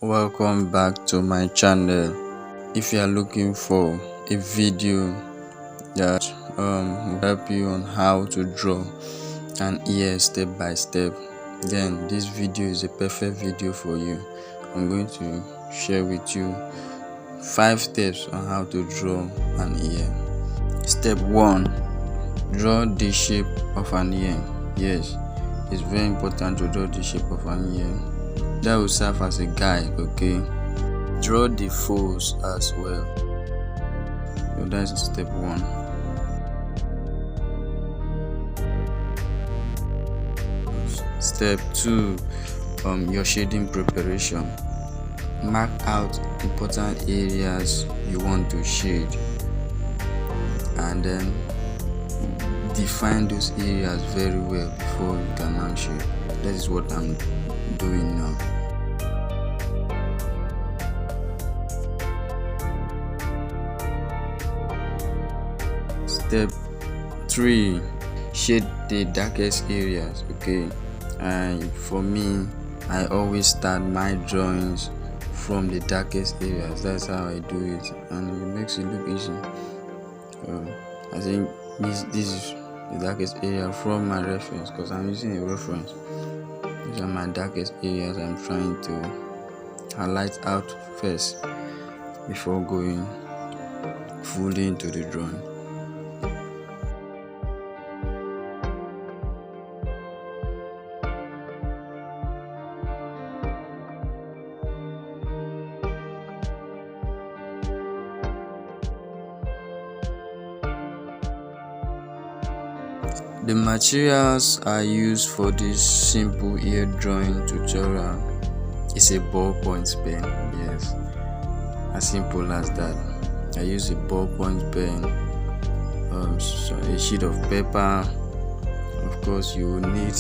Welcome back to my channel. If you are looking for a video that will help you on how to draw an ear step by step, then this video is a perfect video for you. I'm going to share with you 5 steps on how to draw an ear. Step 1. Draw the shape of an ear. Yes, it's very important to draw the shape of an ear. That will serve as a guide. Okay, draw the folds as well. So that's step 1. Step 2, your shading preparation. Mark out important areas you want to shade and then define those areas very well before you can now shade. That is what I'm doing now. Step 3, shade the darkest areas. Okay, and for me, I always start my drawings from the darkest areas. That's how I do it, and it makes it look easy. I think this is the darkest area from my reference, because I'm using a reference. These are my darkest areas I'm trying to highlight out first before going fully into the drawing. The materials I use for this simple ear drawing tutorial is a ballpoint pen. Yes, as simple as that. I use a ballpoint pen, so a sheet of paper. Of course, you will need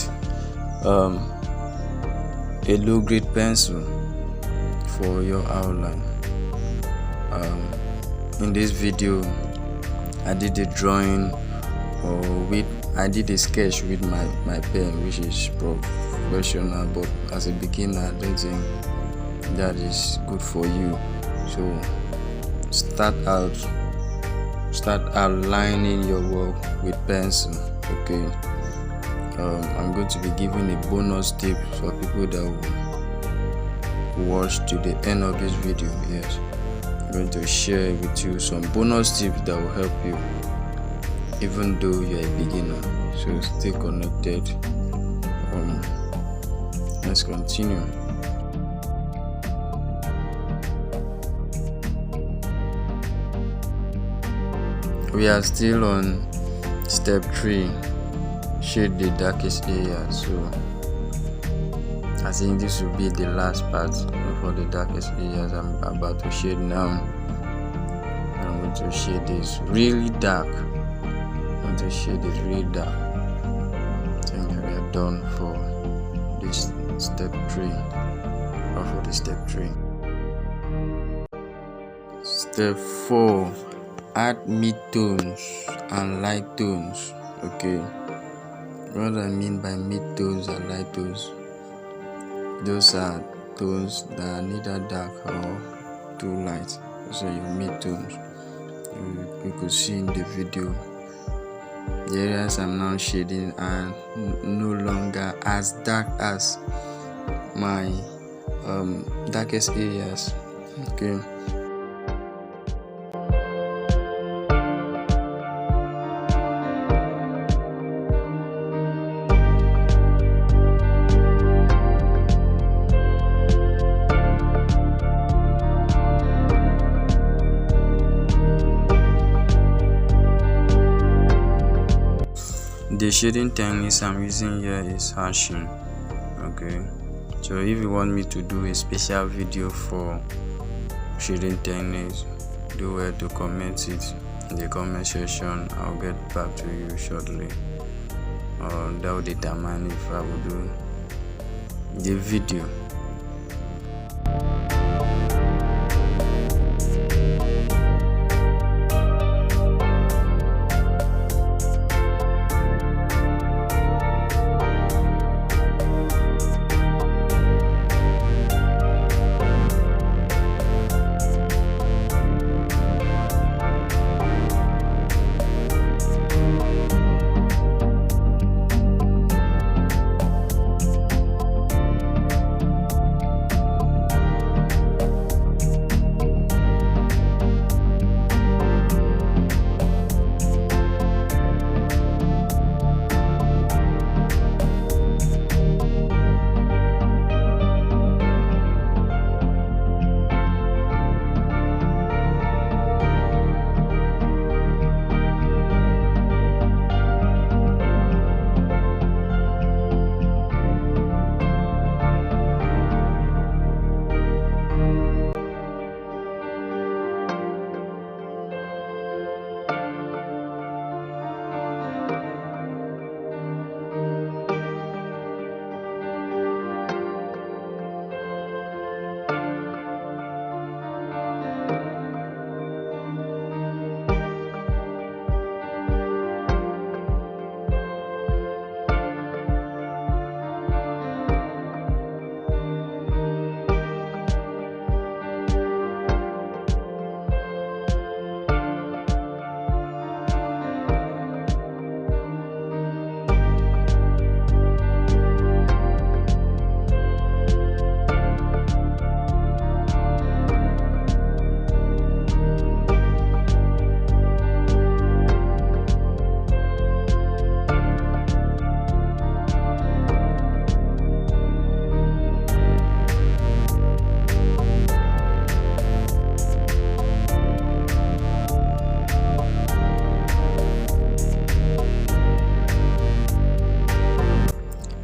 a low-grade pencil for your outline. In this video, I did a drawing I did a sketch with my pen, which is professional, but as a beginner, I don't think that is good for you. So start outlining your work with pencil. Okay, I'm going to be giving a bonus tip for people that will watch to the end of this video. Yes, I'm going to share with you some bonus tips that will help you even though you're a beginner. So stay connected. Let's continue. We are still on step 3, shade the darkest area. So I think this will be the last part for the darkest areas I'm about to shade now. I'm going to shade this really dark. To shade it really dark. I think we are done for this step 3, or for the step 3. Step 4, add mid-tones and light tones. Okay, what I mean by mid-tones and light tones, those are tones that are neither dark or too light. So your mid-tones, you could see in the video, the areas I'm now shading are no longer as dark as my darkest areas. Okay. The shading techniques I'm using here is hashing. Okay, so if you want me to do a special video for shading techniques, do well to comment it in the comment section. I'll get back to you shortly. That will determine if I will do the video.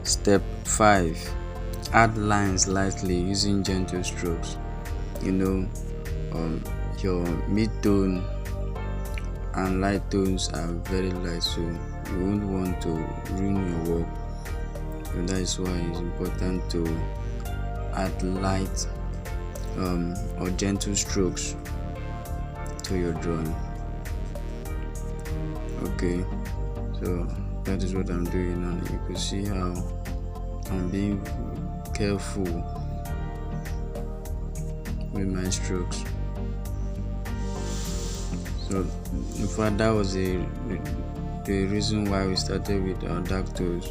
Step 5. Add lines lightly using gentle strokes. Your mid-tone and light tones are very light, so you won't want to ruin your work. So that is why it's important to add light or gentle strokes to your drawing. Okay, so that is what I'm doing, and you can see how I'm being careful with my strokes. So in fact, that was the reason why we started with our dark tones.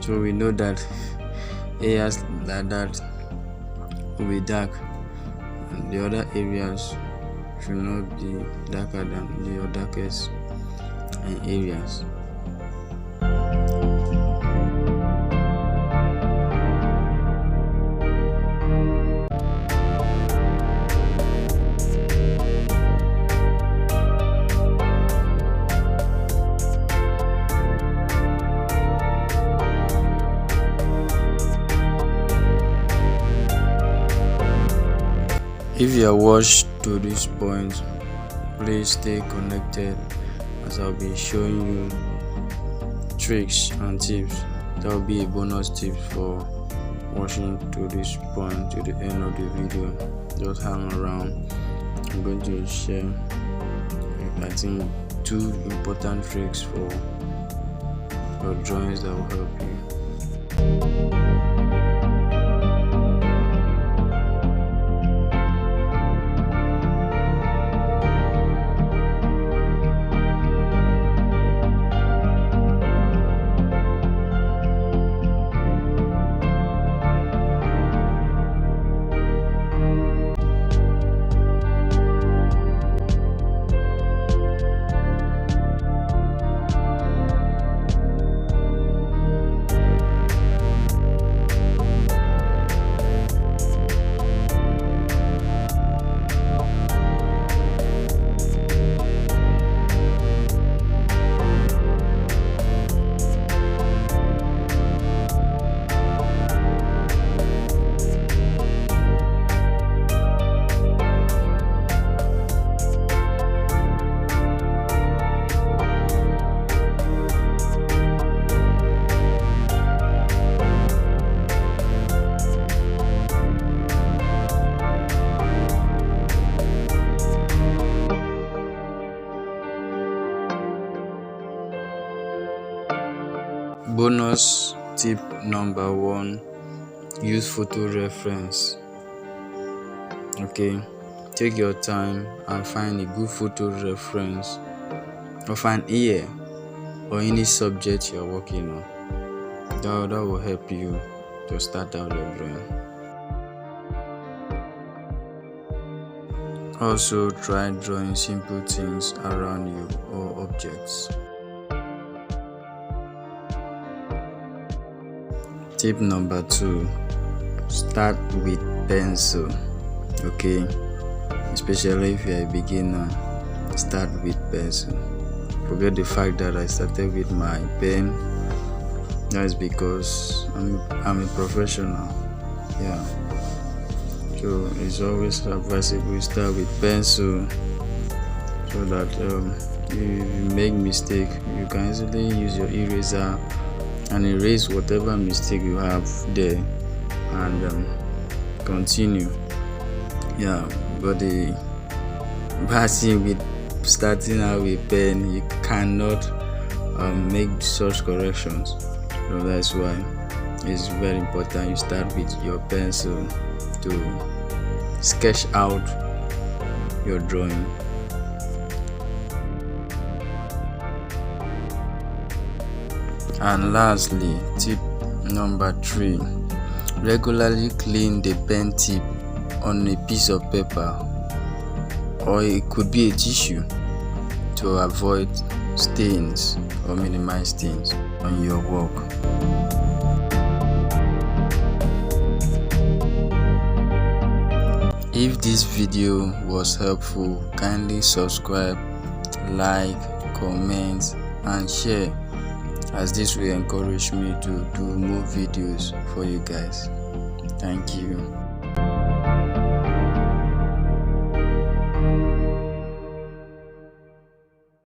So we know that areas like that will be dark, and the other areas should not be darker than your darkest areas. If you are watched to this point, please stay connected, as I'll be showing you tricks and tips. That will be a bonus tip for watching to this point to the end of the video. Just hang around. I'm going to share, I think, 2 important tricks for your drawings that will help you. Bonus tip number 1: use photo reference. Okay, take your time and find a good photo reference of an ear or any subject you're working on. That will help you to start out your drawing. Also, try drawing simple things around you or objects. Tip number 2: start with pencil. Okay, especially if you're a beginner, start with pencil. Forget the fact that I started with my pen. That is because I'm a professional. Yeah, so it's always advisable to start with pencil, so that if you make mistake, you can easily use your eraser and erase whatever mistake you have there and continue. Yeah, but the bad thing with starting out with pen, you cannot make such corrections. So that's why it's very important you start with your pencil to sketch out your drawing. And lastly, tip number 3: regularly clean the pen tip on a piece of paper, or it could be a tissue, to avoid stains or minimize stains on your work. If this video was helpful, kindly subscribe, like, comment and share. as this will encourage me to do more videos for you guys. Thank you.